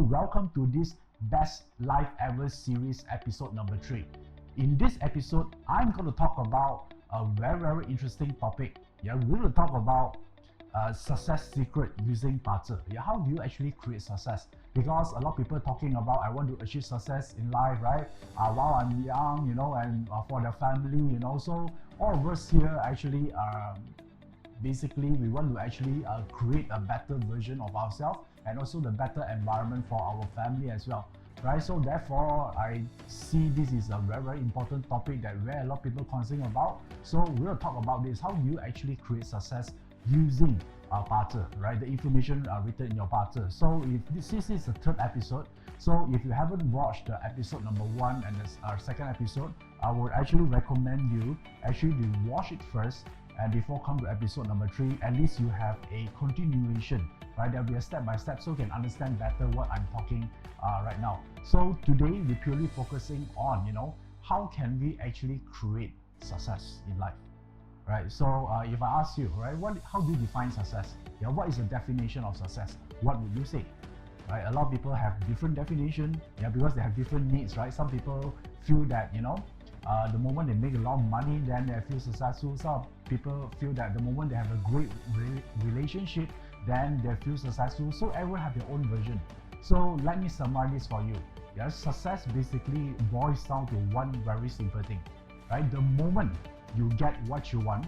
Welcome to this Best Life Ever series episode number 3. In this episode, I'm going to talk about a very interesting topic. We're going to talk about success secret using BaZi. How do you actually create success? Because a lot of people talking about I want to achieve success in life, right? While I'm young, and for their family, So all of us here actually basically we want to actually create a better version of ourselves and also the better environment for our family as well, right? So therefore I see this is a very important topic that a lot of people concerned about. So we'll talk about this. How do you actually create success using BaZi, right? The information written in your BaZi. So if this is the third episode, so if you haven't watched the episode number 1 and the second episode, I would actually recommend you actually to watch it first, and before come to episode number 3, at least you have a continuation, right? There'll be a step by step so you can understand better what I'm talking right now. So today we're purely focusing on, how can we actually create success in life, right? So if I ask you, right, how do you define success? What is the definition of success? What would you say? Right? A lot of people have different definition, because they have different needs, right? Some people feel that, the moment they make a lot of money, then they feel successful. Some people feel that the moment they have a great relationship, then they feel successful. So everyone have their own version. So let me summarize this for you. Success basically boils down to one very simple thing, right? The moment you get what you want,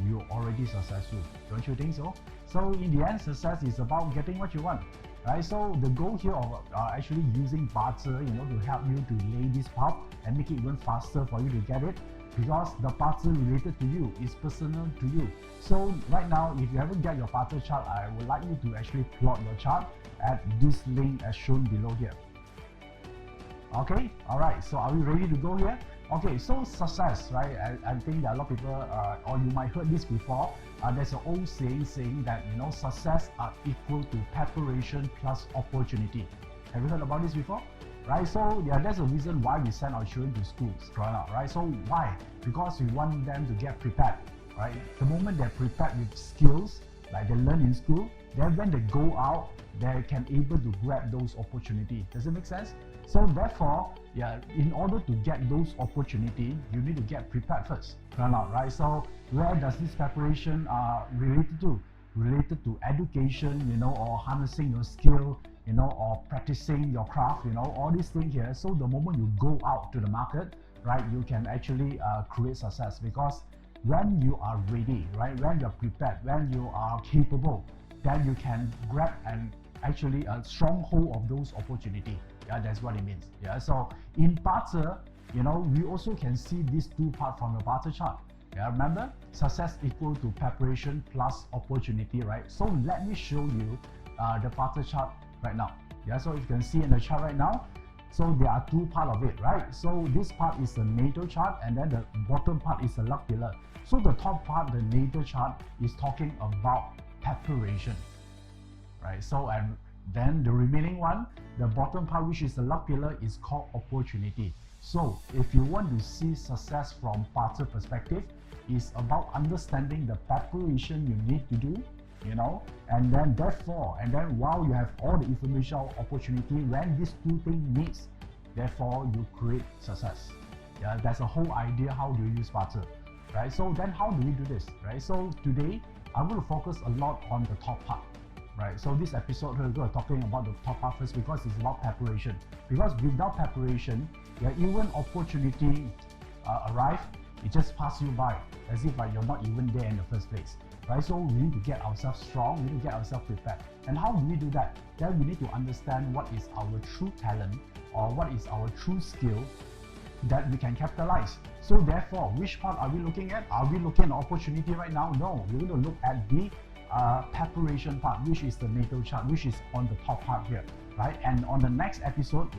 you're already successful. Don't you think so? So in the end, success is about getting what you want, right? So the goal here of actually using BaZi, to help you to lay this path and make it even faster for you to get it, because the BaZi related to you is personal to you. So right now, if you haven't got your BaZi chart, I would like you to actually plot your chart at this link as shown below here. Okay, all right. So are we ready to go here? Okay, so success, right? I think that a lot of people, or you might heard this before. There's an old saying that success are equal to preparation plus opportunity. Have you heard about this before? Right, so that's the reason why we send our children to schools, right? So why? Because we want them to get prepared, right? The moment they're prepared with skills, like they learn in school, then when they go out, they can able to grab those opportunities. Does it make sense? So therefore, in order to get those opportunities, you need to get prepared first, right? So where does this preparation related to? Related to education, or harnessing your skill, or practicing your craft, all these things here. So the moment you go out to the market, right, you can actually create success, because when you are ready, right, when you're prepared, when you are capable, then you can grab and actually a stronghold of those opportunities. That's what it means. So in BaZi, we also can see these two parts from the BaZi chart. Remember, success equal to preparation plus opportunity, right? So let me show you the BaZi chart right now. So you can see in the chart right now, so there are two parts of it, right? So this part is the natal chart, and then the bottom part is the luck pillar. So the top part, the natal chart, is talking about preparation, right? So and then the remaining one, the bottom part, which is the luck pillar, is called opportunity. So if you want to see success from BaZi perspective, it's about understanding the preparation you need to do, and then while you have all the information or opportunity, when these two things meets, therefore you create success. That's the whole idea. How do you use BaZi, right? So then how do we do this, right? So today I'm going to focus a lot on the top part, right? So this episode we're going to talking about the top part first, because it's about preparation. Because without preparation, even opportunity arrive, it just pass you by as if you're not even there in the first place, right? So we need to get ourselves strong, we need to get ourselves prepared. And how do we do that? Then we need to understand what is our true talent, or what is our true skill that we can capitalize. So therefore, which part are we looking at? Are we looking at opportunity right now? No, we're going to look at the preparation part, which is the natal chart, which is on the top part here, right? And on the next episode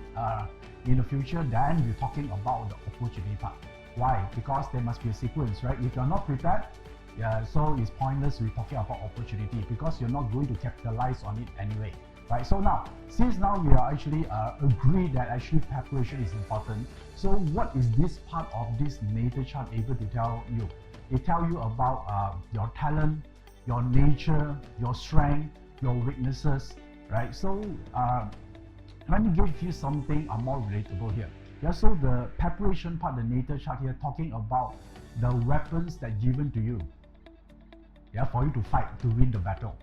in the future, then we're talking about the opportunity part. Why? Because there must be a sequence, right? If you're not prepared, so it's pointless we're talking about opportunity, because you're not going to capitalize on it anyway, right? So now, since now we are actually agreed that actually preparation is important, so what is this part of this natal chart able to tell you? It tells you about your talent, your nature, your strength, your weaknesses, right? So let me give you something more relatable here. Yeah, so the preparation part, the natal chart here, talking about the weapons that given to you, yeah, for you to fight, to win the battle,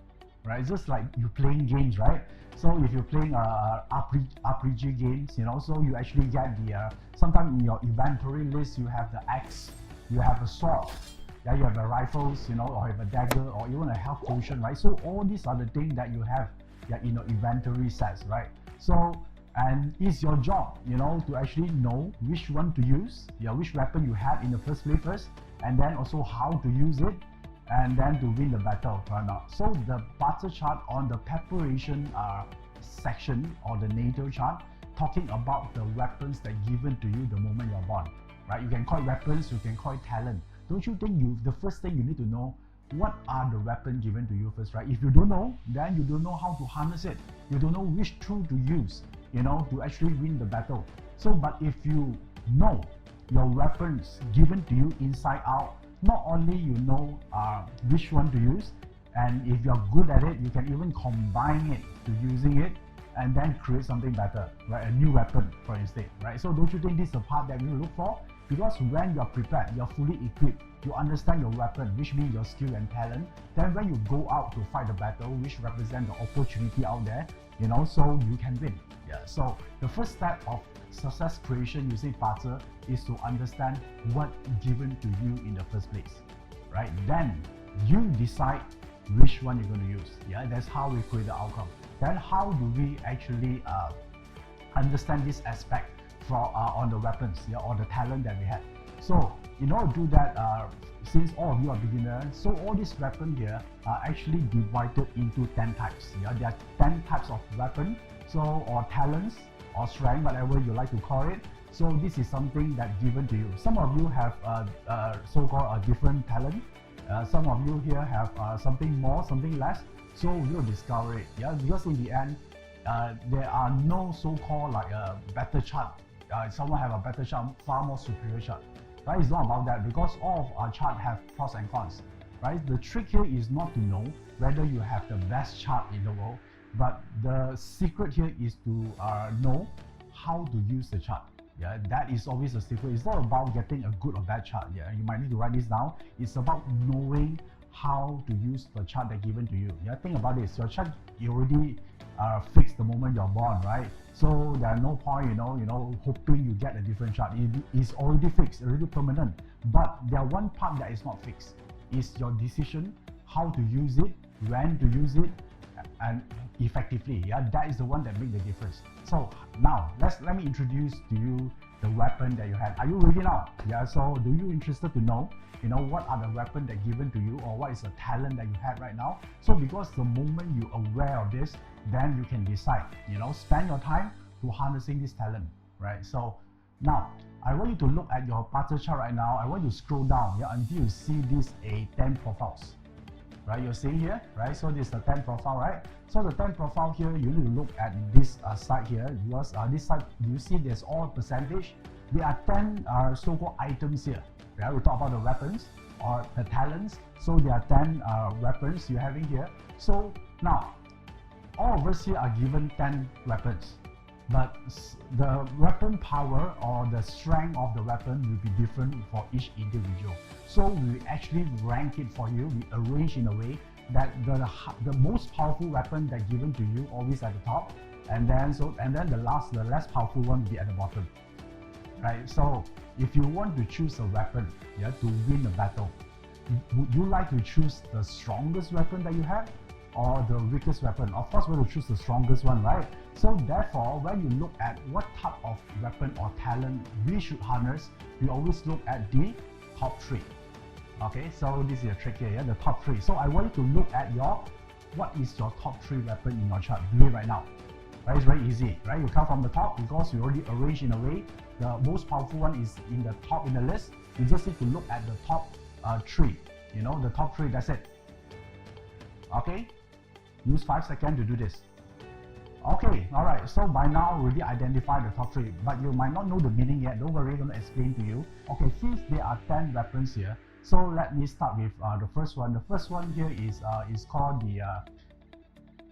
right? It's just like you playing games, right? So if you're playing RPG games, you know, so you actually get the sometimes in your inventory list you have the axe, you have a sword, yeah, you have the rifles, you know, or you have a dagger, or even a health potion, right? So all these are the things that you have, yeah, in your inventory sets, right? So, and it's your job, you know, to actually know which one to use, yeah, which weapon you have in the first place first, and then also how to use it, and then to win the battle or not. So the BaZi chart on the preparation section or the natal chart, talking about the weapons that given to you the moment you're born, right? You can call it weapons, you can call it talent. Don't you think the first thing you need to know, what are the weapons given to you first, right? If you don't know, then you don't know how to harness it. You don't know which tool to use, you know, to actually win the battle. So, but if you know your weapons given to you inside out, not only you know which one to use, and if you're good at it, you can even combine it to using it and then create something better, right? A new weapon, for instance, right? So don't you think this is the part that we look for? Because when you're prepared, you're fully equipped, you understand your weapon, which means your skill and talent, then when you go out to fight the battle, which represents the opportunity out there, you know, so you can win. Yeah. So the first step of success creation using BaZi is to understand what given to you in the first place, right? Then you decide which one you're going to use. Yeah, that's how we create the outcome. Then how do we actually understand this aspect for on the weapons, yeah, or the talent that we have? So in order to do that, since all of you are beginners, so all these weapons here are actually divided into 10 types. Yeah, there are 10 types of weapon, so or talents or strength, whatever you like to call it. So this is something that given to you. Some of you have so-called a different talent. Some of you here have something more, something less. So we'll discover it. Yeah, because in the end, there are no so-called like a better chart. Someone have a better chart, far more superior chart. Right? It's not about that, because all of our chart have pros and cons. Right? The trick here is not to know whether you have the best chart in the world, but the secret here is to know how to use the chart. Yeah, that is always a secret. It's not about getting a good or bad chart. Yeah, you might need to write this down. It's about knowing how to use the chart that given to you. Yeah, think about this. Your chart you already fixed the moment you're born, right? So there are no point, you know, hoping you get a different chart. It is already fixed, already permanent. But there are one part that is not fixed. Is your decision how to use it, when to use it, and effectively. Yeah, that is the one that makes the difference. So now let me introduce to you the weapon that you have. Are you ready now? Yeah, so do you interested to know, you know, what are the weapons that given to you, or what is the talent that you have right now? So because the moment you're aware of this, then you can decide, you know, spend your time to harnessing this talent, right? So now I want you to look at your BaZi chart right now. I want you to scroll down, yeah, until you see this 10 profiles. Right, you're seeing here, right? So this is the 10 profile, right? So the 10 profile here, you need to look at this side here, because this side, you see there's all percentage. There are 10 so-called items here. Yeah, we talk about the weapons or the talents. So there are 10 weapons you're having here. So now, all of us here are given 10 weapons. But the weapon power or the strength of the weapon will be different for each individual. So we actually rank it for you. We arrange in a way that the most powerful weapon that given to you always at the top, and then the less powerful one will be at the bottom. Right? So if you want to choose a weapon, yeah, to win a battle, would you like to choose the strongest weapon that you have, or the weakest weapon? Of course, we're going to choose the strongest one, right? So therefore, when you look at what type of weapon or talent we should harness, we always look at the top 3. Okay, so this is a trick here, yeah, the top 3. So I want you to look at what is your top 3 weapon in your chart. Do it right now. Right, it's very easy, right? You come from the top because you already arranged in a way. The most powerful one is in the top in the list. You just need to look at the top 3. You know, the top 3. That's it. Okay. Use 5 seconds to do this. Okay, alright, so by now already identify the top 3, but you might not know the meaning yet. Don't worry, I'm going to explain to you. Okay, since there are 10 weapons here, so let me start with the first one. The first one here is called the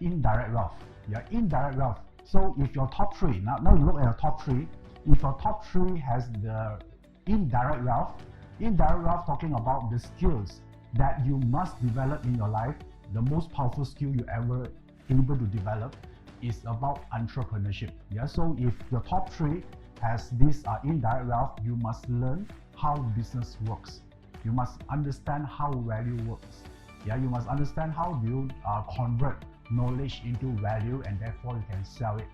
indirect wealth. Yeah, indirect wealth. So if your top three, now you look at your top three, if your top three has the indirect wealth talking about the skills that you must develop in your life, the most powerful skill you ever able to develop is about entrepreneurship. Yeah, so if your top three has this indirect wealth, you must learn how business works. You must understand how value works. Yeah, you must understand how you convert knowledge into value, and therefore you can sell it.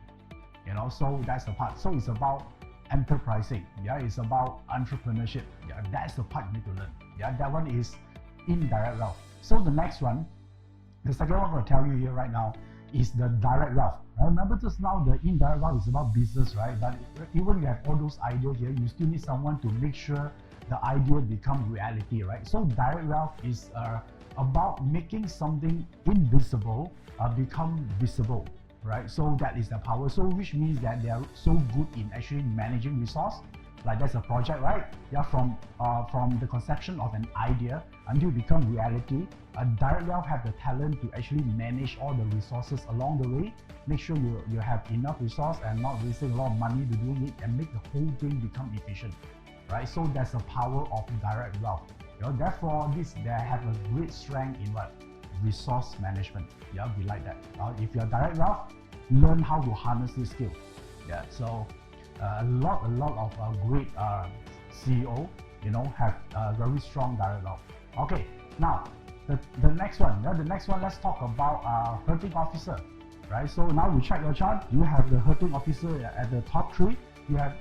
You know, so that's the part. So it's about enterprising. Yeah, it's about entrepreneurship. Yeah, that's the part you need to learn. Yeah, that one is indirect wealth. So the next one, the second one I'm going to tell you here right now is the direct wealth. Remember just now the indirect wealth is about business, right? But even you have all those ideas here, you still need someone to make sure the idea become reality, right? So direct wealth is about making something invisible become visible, right? So that is the power. So which means that they are so good in actually managing resource. Like that's a project, right? Yeah, from the conception of an idea until it become reality. Direct wealth have the talent to actually manage all the resources along the way. Make sure you have enough resource and not wasting a lot of money to doing it, and make the whole thing become efficient, right? So that's the power of direct wealth. You know, therefore they have a great strength in what? Resource management. Yeah, be like that. If you're direct wealth, learn how to harness this skill. Yeah, so a lot of great CEO, you know, have very strong direct wealth. Okay, now the next one. The next one, let's talk about hurting officer, right? So now you check your chart. You have the hurting officer at the top three. You have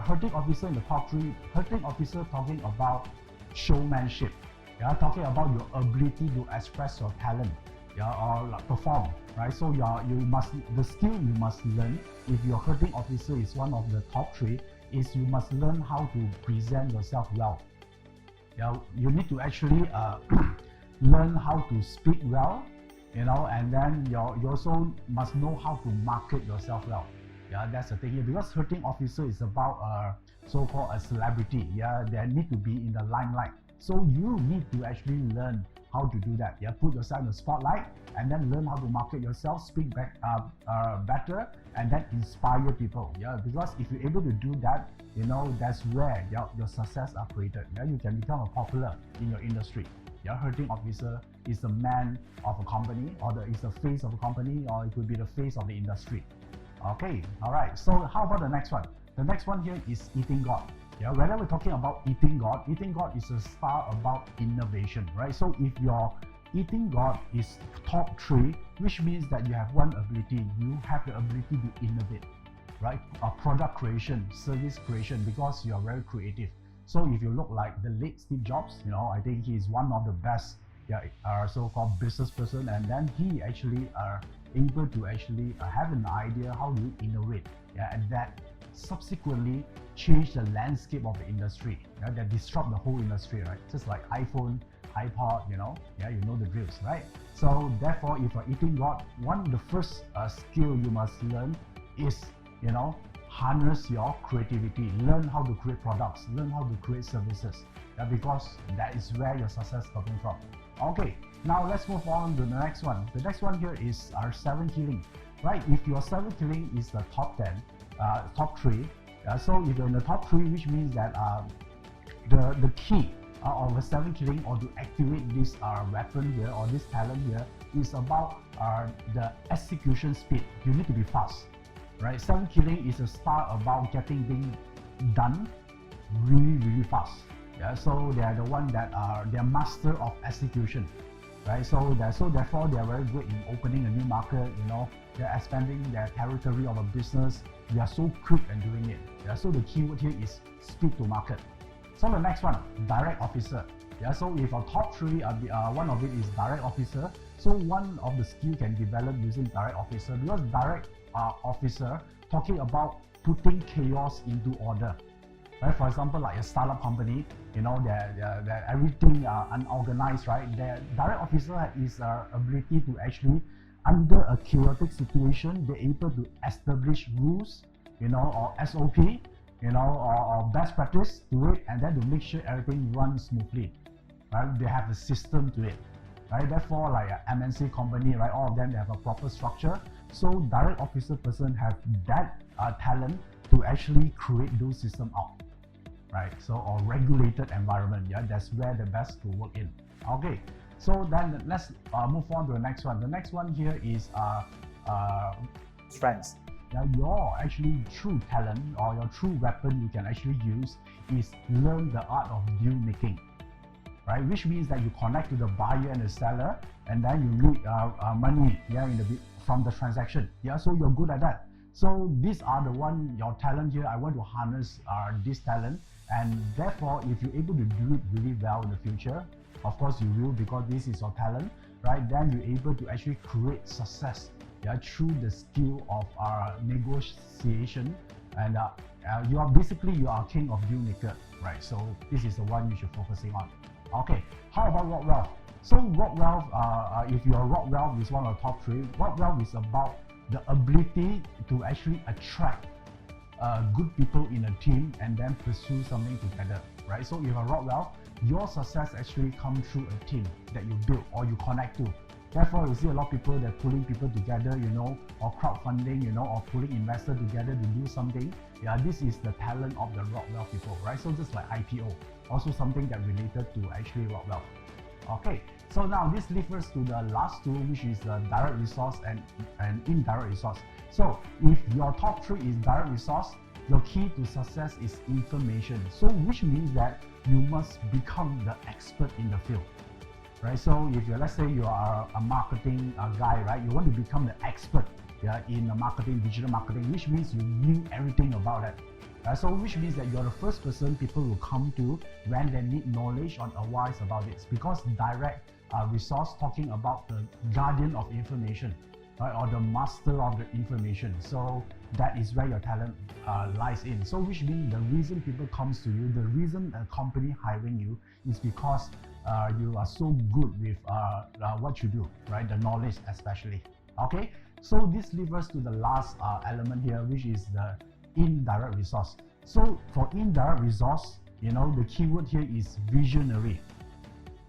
hurting officer in the top three. Hurting officer talking about showmanship. Yeah, talking about your ability to express your talent. Yeah, or like perform, right? So the skill you must learn if your hurting officer is one of the top three is you must learn how to present yourself well. Yeah, you need to actually learn how to speak well, you know, and then you also must know how to market yourself well. Yeah, that's the thing here, because hurting officer is about so-called a celebrity. Yeah, they need to be in the limelight. So you need to actually learn how to do that. Yeah, put yourself in the spotlight and then learn how to market yourself, speak back better, and then inspire people. Yeah, because if you're able to do that, you know, that's where your success are created. Yeah, you can become a popular in your industry. Yeah, hurting officer is the man of a company, or is the face of a company, or it could be the face of the industry. Okay, all right. So how about the next one? The next one here is eating God. Yeah, whether we're talking about eating God is a star about innovation, right? So if your eating God is top three, which means that you have one ability, you have the ability to innovate, right? Product creation, service creation, because you are very creative. So if you look like the late Steve Jobs, you know, I think he is one of the best, so-called business person, and then he actually are able to actually have an idea how you innovate, yeah, and that subsequently change the landscape of the industry, yeah, that disrupt the whole industry, right? Just like iPhone, iPod, you know, yeah, you know the drills, right? So therefore, if you're eating God, one of the first skill you must learn is, you know, harness your creativity, learn how to create products, learn how to create services, yeah, because that is where your success is coming from. Okay, now let's move on to the next one. The next one here is our 7 killing, right? If your 7 killing is the top 10, top 3, so if you're in the top 3, which means that the key of a 7 killing, or to activate this weapon here, or this talent here, is about the execution speed. You need to be fast, right? 7 killing is a star about getting things done really fast. Yeah, so they are the one that they're master of execution, right? So therefore they are very good in opening a new market. You know, they're expanding their territory of a business. They are so quick in doing it. Yeah, so the keyword here is speed to market. So the next one, direct officer. Yeah, so if our top 3, one of it is direct officer. So one of the skill can develop using direct officer, because direct officer talking about putting chaos into order. Right? For example, like a startup company, you know, they're everything unorganized, right? The direct officer is ability to actually, under a chaotic situation, they're able to establish rules, you know, or SOP, you know, or best practice to it, and then to make sure everything runs smoothly, right? They have a system to it, right? Therefore, like an MNC company, right? All of them, they have a proper structure. So direct officer person have that talent to actually create those system out, right? So, or regulated environment, yeah, that's where the best to work in. Okay, so then let's move on to the next one. The next one here is strengths. Yeah, your actually true talent or your true weapon you can actually use is learn the art of deal making, right? Which means that you connect to the buyer and the seller, and then you make money, yeah, from the transaction. Yeah, so you're good at that. So these are the your talent here. I want to harness this talent, and therefore, if you're able to do it really well in the future, of course you will, because this is your talent, right? Then you're able to actually create success, yeah, through the skill of negotiation, and you are king of deal maker, right? So this is the one you should focusing on. Okay, how about Rock Wealth? So Rock Wealth, if your Rock Wealth is one of the top 3, Rock Wealth is about the ability to actually attract good people in a team and then pursue something together, right? So if a Rock Wealth, your success actually comes through a team that you build or you connect to. Therefore, you see a lot of people that pulling people together, you know, or crowdfunding, you know, or pulling investors together to do something. Yeah, this is the talent of the Rock Wealth people, right? So just like IPO, also something that related to actually Rock Wealth. Okay, so now this leads us to the last two, which is the direct resource and indirect resource. So if your top 3 is direct resource, your key to success is information. So which means that you must become the expert in the field, right? So if let's say you are a marketing guy, right? You want to become the expert, yeah, in marketing, digital marketing, which means you knew everything about it. So which means that you're the first person people will come to when they need knowledge or advice about this, because direct resource talking about the guardian of information, right, or the master of the information. So that is where your talent lies in. So which means the reason people comes to you, the reason a company hiring you is because you are so good with what you do, right, the knowledge especially. Okay, so this leads us to the last element here, which is the indirect resource. So for indirect resource, you know, the keyword here is visionary,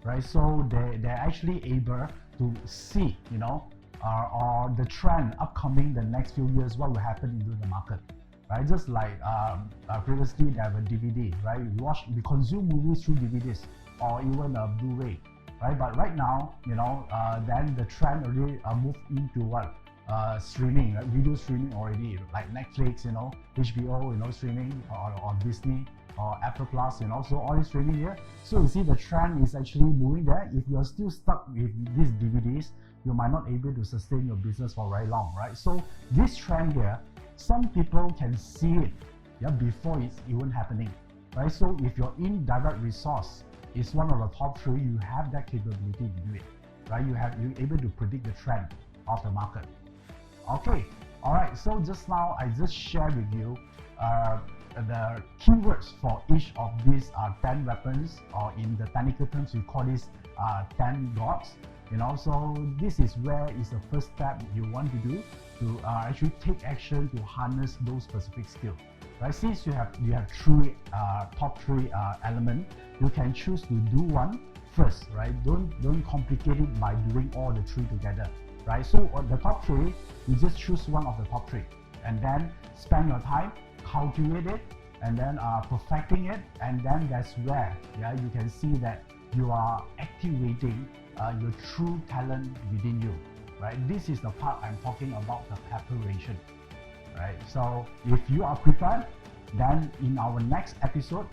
right? So they're actually able to see, you know, or the trend upcoming the next few years, what will happen into the market, right? Just like previously they have a DVD, right? We consume movies through DVDs or even a Blu-ray, right? But right now, you know, then the trend already moved into what? Streaming, right? Video streaming already, like Netflix, you know, HBO, you know, streaming, or Disney, or Apple Plus, you know, so all this streaming here. So you see the trend is actually moving there. If you're still stuck with these DVDs, you might not able to sustain your business for very long, right? So this trend here, some people can see it, yeah, before it's even happening, right? So if your indirect resource is one of the top 3, you have that capability to do it, right? You're able to predict the trend of the market. Okay, all right, so just now I just shared with you the keywords for each of these 10 weapons, or in the technical terms we call this 10 gods, you know. So this is where is the first step you want to do to actually take action to harness those specific skills, right? Since you have top 3 elements, you can choose to do one first, right? Don't complicate it by doing all the 3 together, right? So on the top 3, you just choose one of the top 3 and then spend your time, cultivate it, and then perfecting it, and then that's where, yeah, you can see that you are activating your true talent within you, right? This is the part I'm talking about, the preparation, right? So if you are prepared, then in our next episode,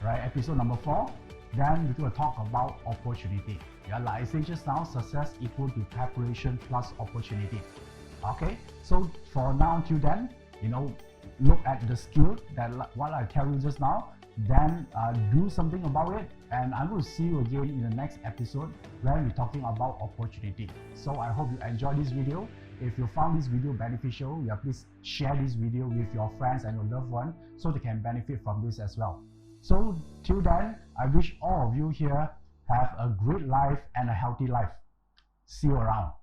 right, episode number 4, then we're going to talk about opportunity. Yeah, like I said just now, success equal to preparation plus opportunity. Okay, so for now till then, you know, look at the skill that what I tell you just now, then do something about it, and I'm going to see you again in the next episode where we're talking about opportunity. So I hope you enjoyed this video. If you found this video beneficial, yeah, please share this video with your friends and your loved one so they can benefit from this as well. So till then, I wish all of you here have a great life and a healthy life. See you around.